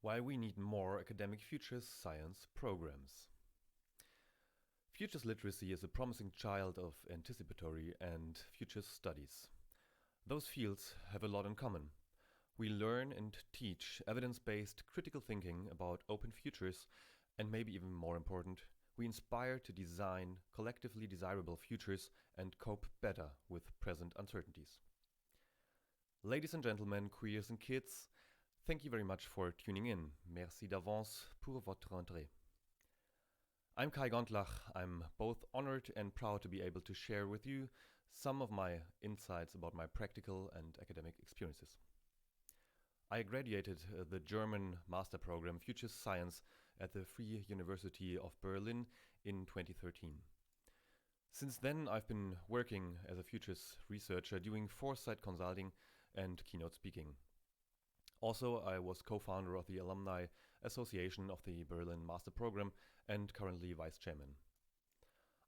Why we need more academic futures science programs. Futures literacy is a promising child of anticipatory and futures studies. Those fields have a lot in common. We learn and teach evidence-based critical thinking about open futures, and maybe even more important, we inspire to design collectively desirable futures and cope better with present uncertainties. Ladies and gentlemen, queers and kids, thank you very much for tuning in. Merci d'avance pour votre entrée. I'm Kai Gondlach. I'm both honored and proud to be able to share with you some of my insights about my practical and academic experiences. I graduated the German master program Futures Science at the Free University of Berlin in 2013. Since then, I've been working as a futures researcher doing foresight consulting and keynote speaking. Also, I was co-founder of the Alumni Association of the Berlin Master Program and currently vice chairman.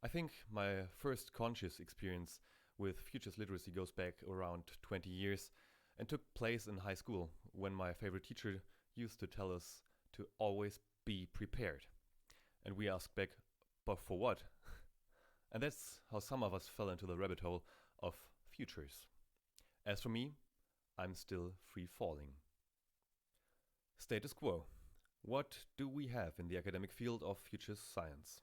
I think my first conscious experience with futures literacy goes back around 20 years and took place in high school when my favorite teacher used to tell us to always be prepared. And we asked back, but for what? And that's how some of us fell into the rabbit hole of futures. As for me, I'm still free falling. Status quo. What do we have in the academic field of futures science?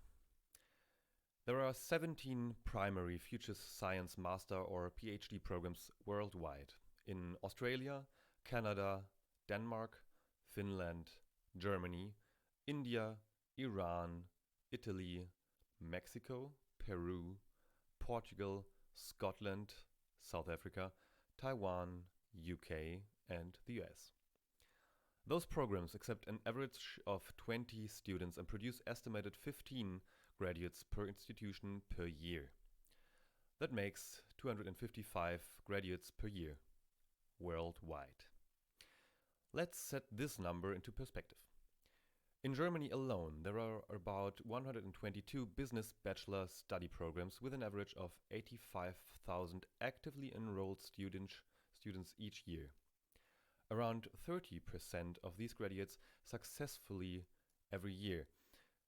There are 17 primary futures science master or PhD programs worldwide in Australia, Canada, Denmark, Finland, Germany, India, Iran, Italy, Mexico, Peru, Portugal, Scotland, South Africa, Taiwan, UK, and the US. Those programs accept an average of 20 students and produce estimated 15 graduates per institution per year. That makes 255 graduates per year worldwide. Let's set this number into perspective. In Germany alone, there are about 122 business bachelor study programs with an average of 85,000 actively enrolled students each year. Around 30% of these graduates successfully every year,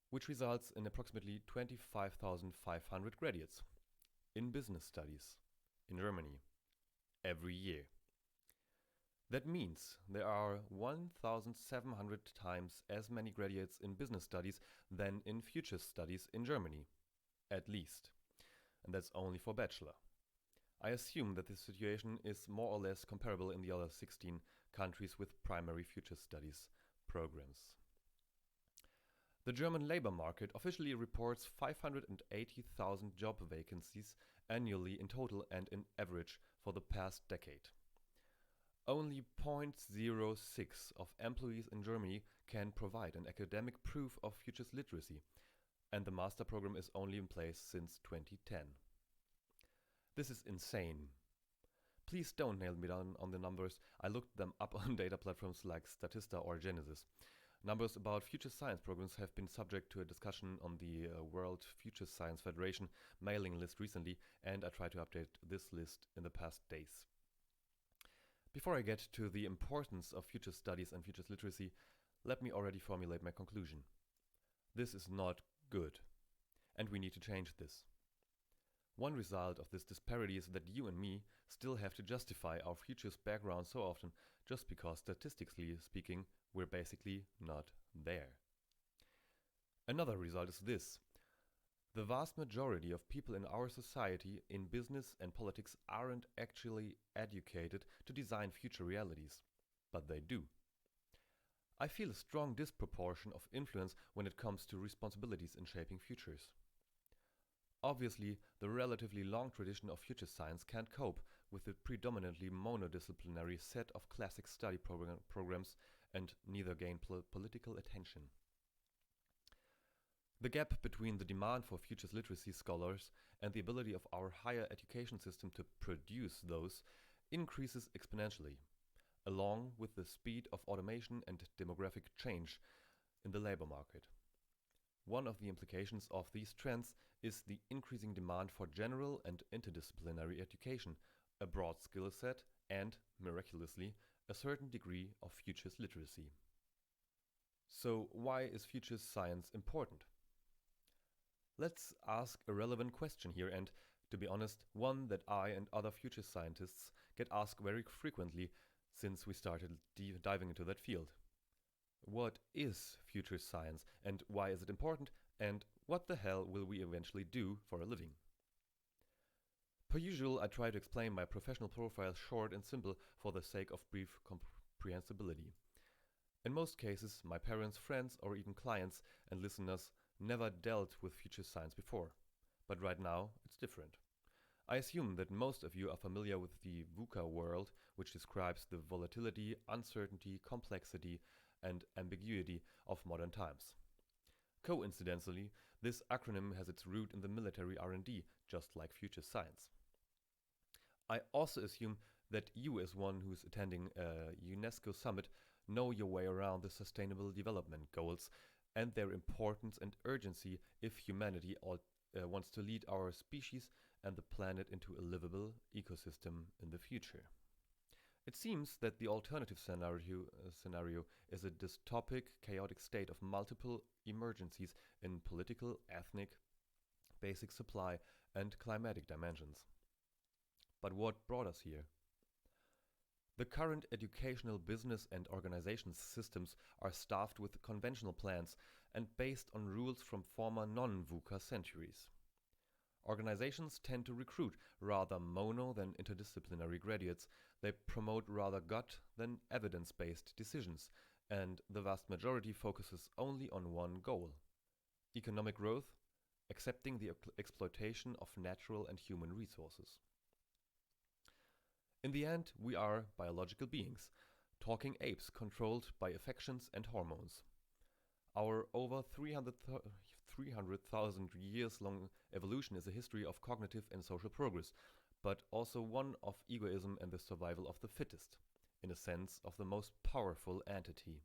which results in approximately 25,500 graduates in business studies in Germany every year. That means there are 1,700 times as many graduates in business studies than in futures studies in Germany, at least. And that's only for bachelor. I assume that this situation is more or less comparable in the other 16 countries with primary futures studies programs. The German labor market officially reports 580,000 job vacancies annually in total and in average for the past decade. Only 0.06 of employees in Germany can provide an academic proof of futures literacy, and the master program is only in place since 2010. This is insane. Please don't nail me down on the numbers. I looked them up on data platforms like Statista or Genesis. Numbers about future science programs have been subject to a discussion on the World Future Science Federation mailing list recently, and I tried to update this list in the past days. Before I get to the importance of future studies and futures literacy, let me already formulate my conclusion. This is not good, and we need to change this. One result of this disparity is that you and me still have to justify our futures background so often just because, statistically speaking, we're basically not there. Another result is this. The vast majority of people in our society, in business and politics, aren't actually educated to design future realities, but they do. I feel a strong disproportion of influence when it comes to responsibilities in shaping futures. Obviously, the relatively long tradition of future science can't cope with the predominantly monodisciplinary set of classic study programs and neither gain political attention. The gap between the demand for futures literacy scholars and the ability of our higher education system to produce those increases exponentially, along with the speed of automation and demographic change in the labor market. One of the implications of these trends is the increasing demand for general and interdisciplinary education, a broad skill set, and, miraculously, a certain degree of futures literacy. So, why is future science important? Let's ask a relevant question here, and to be honest, one that I and other future scientists get asked very frequently since we started diving into that field. What is future science, and why is it important, and what the hell will we eventually do for a living? Per usual, I try to explain my professional profile short and simple for the sake of brief comprehensibility. In most cases, my parents, friends, or even clients and listeners never dealt with future science before. But right now, it's different. I assume that most of you are familiar with the VUCA world, which describes the volatility, uncertainty, complexity, and ambiguity of modern times. Coincidentally, this acronym has its root in the military R&D, just like future science. I also assume that you, as one who's attending a UNESCO summit, know your way around the Sustainable Development Goals and their importance and urgency if humanity wants to lead our species and the planet into a livable ecosystem in the future. It seems that the alternative scenario is a dystopic, chaotic state of multiple emergencies in political, ethnic, basic supply, and climatic dimensions. But what brought us here? The current educational, business, and organization systems are staffed with conventional plans and based on rules from former non-VUCA centuries. Organizations tend to recruit rather mono than interdisciplinary graduates. They promote rather gut than evidence-based decisions, and the vast majority focuses only on one goal: economic growth, accepting the exploitation of natural and human resources. In the end, we are biological beings, talking apes controlled by affections and hormones. Our over 300,000 years long evolution is a history of cognitive and social progress, but also one of egoism and the survival of the fittest, in a sense of the most powerful entity.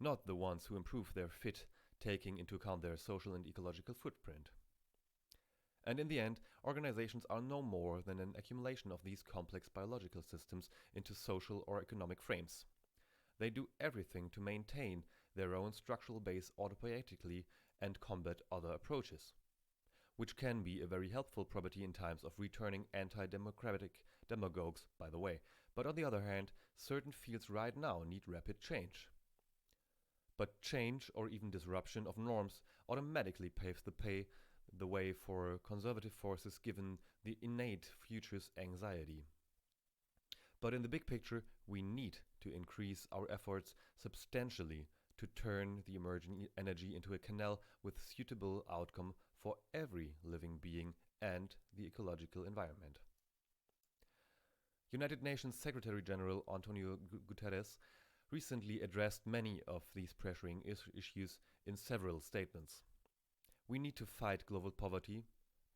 Not the ones who improve their fit, taking into account their social and ecological footprint. And in the end, organizations are no more than an accumulation of these complex biological systems into social or economic frames. They do everything to maintain their own structural base autopoietically and combat other approaches, which can be a very helpful property in times of returning anti-democratic demagogues, by the way. But on the other hand, certain fields right now need rapid change. But change or even disruption of norms automatically paves the way for conservative forces given the innate future's anxiety. But in the big picture, we need to increase our efforts substantially to turn the emerging energy into a canal with suitable outcome for every living being and the ecological environment. United Nations Secretary General Antonio Guterres recently addressed many of these pressuring issues in several statements. We need to fight global poverty,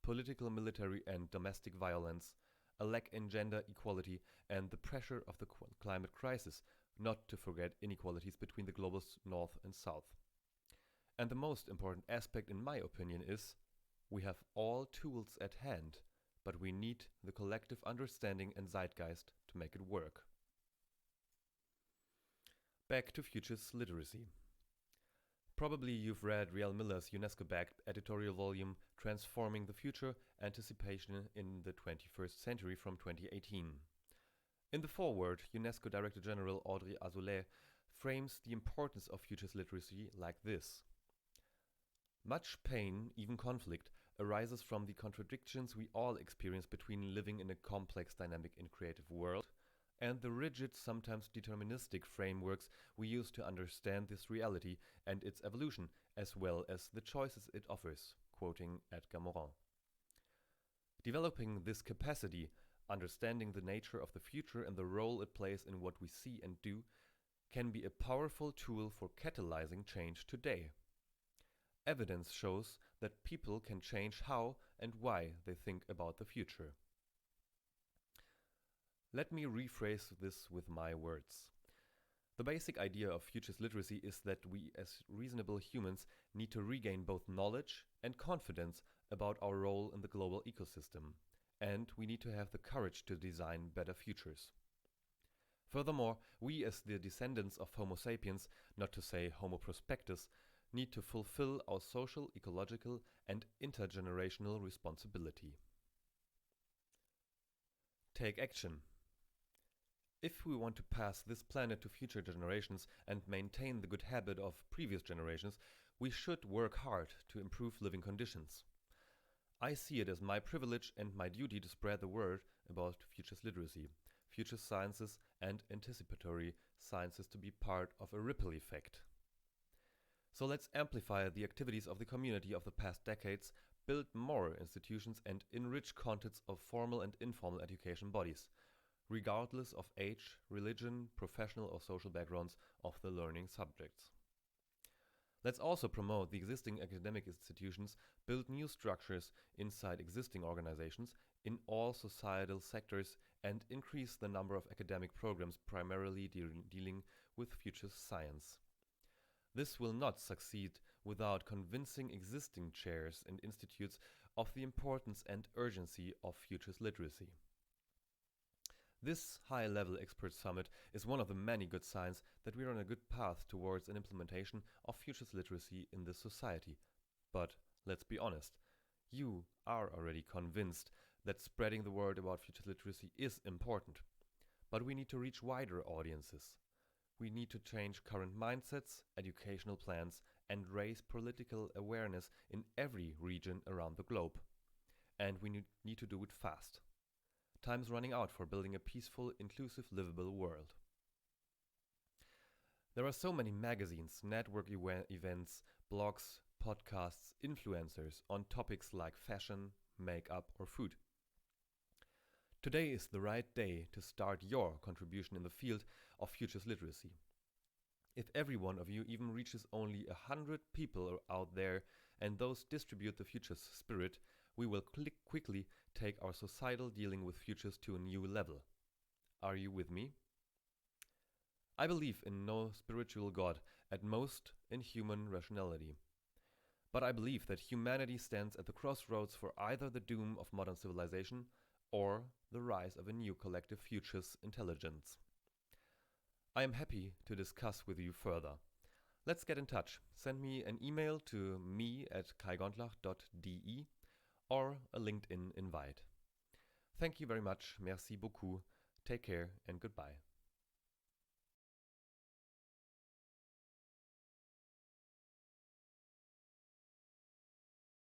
political, military, and domestic violence, a lack in gender equality, and the pressure of the climate crisis, not to forget inequalities between the global north and south. And the most important aspect, in my opinion, is we have all tools at hand, but we need the collective understanding and zeitgeist to make it work. Back to futures literacy. Probably you've read Riel Miller's UNESCO-backed editorial volume Transforming the Future: Anticipation in the 21st Century from 2018. In the foreword, UNESCO Director General Audrey Azoulay frames the importance of futures literacy like this. Much pain, even conflict, arises from the contradictions we all experience between living in a complex, dynamic, and creative world and the rigid, sometimes deterministic frameworks we use to understand this reality and its evolution, as well as the choices it offers, quoting Edgar Morin. Developing this capacity, understanding the nature of the future and the role it plays in what we see and do, can be a powerful tool for catalyzing change today. Evidence shows that people can change how and why they think about the future. Let me rephrase this with my words. The basic idea of futures literacy is that we as reasonable humans need to regain both knowledge and confidence about our role in the global ecosystem, and we need to have the courage to design better futures. Furthermore, we as the descendants of Homo sapiens, not to say Homo prospectus, need to fulfill our social, ecological and intergenerational responsibility. Take action. If we want to pass this planet to future generations and maintain the good habit of previous generations, we should work hard to improve living conditions. I see it as my privilege and my duty to spread the word about futures literacy, future sciences and anticipatory sciences to be part of a ripple effect. So let's amplify the activities of the community of the past decades, build more institutions and enrich contents of formal and informal education bodies, regardless of age, religion, professional or social backgrounds of the learning subjects. Let's also promote the existing academic institutions, build new structures inside existing organizations in all societal sectors, and increase the number of academic programs primarily dealing with future science. This will not succeed without convincing existing chairs and institutes of the importance and urgency of futures literacy. This high-level expert summit is one of the many good signs that we are on a good path towards an implementation of futures literacy in this society. But let's be honest, you are already convinced that spreading the word about futures literacy is important. But we need to reach wider audiences. We need to change current mindsets, educational plans, and raise political awareness in every region around the globe. And we need to do it fast. Time's running out for building a peaceful, inclusive, livable world. There are so many magazines, network events, blogs, podcasts, influencers on topics like fashion, makeup, or food. Today is the right day to start your contribution in the field of futures literacy. If every one of you even reaches only 100 people out there and those distribute the futures spirit, we will quickly take our societal dealing with futures to a new level. Are you with me? I believe in no spiritual God, at most in human rationality. But I believe that humanity stands at the crossroads for either the doom of modern civilization or the rise of a new collective futures intelligence. I am happy to discuss with you further. Let's get in touch. Send me an email to me@kaigondlach.de or a LinkedIn invite. Thank you very much. Merci beaucoup. Take care and goodbye.